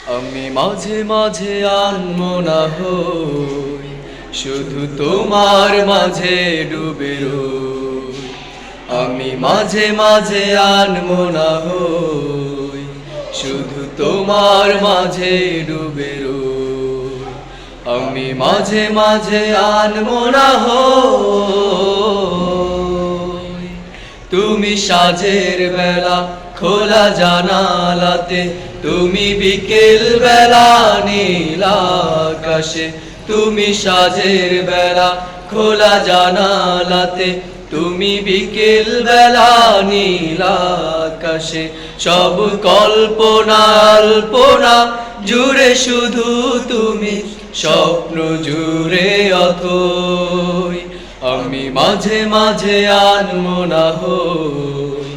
আমি মাঝে মাঝে আনমনা হই, শুধু তোমার মাঝে ডুবে রই। আমি মাঝে মাঝে আনমনা হই, শুধু তোমার মাঝে ডুবে রই। আমি মাঝে মাঝে আনমনা হই। তুমি সাজের বেলা খোলা জানালাতে, তুমি বিকেল বেলা নীল আকাশে। তুমি সাজের বেলা খোলা জানালাতে, তুমি বিকেল বেলা নীল আকাশে। সব কল্পনা আল্পনা জুড়ে শুধু তুমি, স্বপ্ন জুড়ে অথই। আমি মাঝে মাঝে আনমনা হই,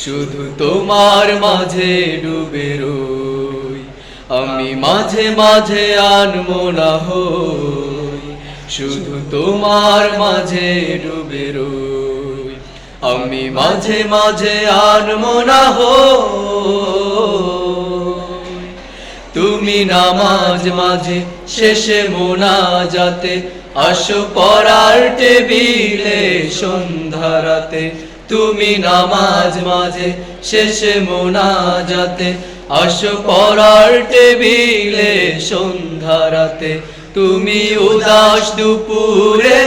শুধু তোমার মাঝে ডুবে রই। আমি মাঝে মাঝে আনমনা হই, শুধু তোমার মাঝে ডুবে রই। আমি মাঝে মাঝে আনমনা হই। তুমি নামাজ মাঝে শেষে মোনাজাতে, আসো পড়ার টেবিলে সন্ধ্যা রাতে। তুমি নামাজ মাঝে শেষে মোনাজাতে, আসো পড়ার টেবিলে সন্ধ্যা রাতে। তুমি উদাস দুপুরে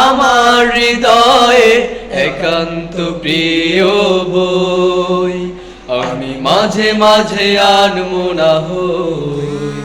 আমার হৃদয়ে একান্ত প্রিয় বই। আমি মাঝে মাঝে আনমনা হই,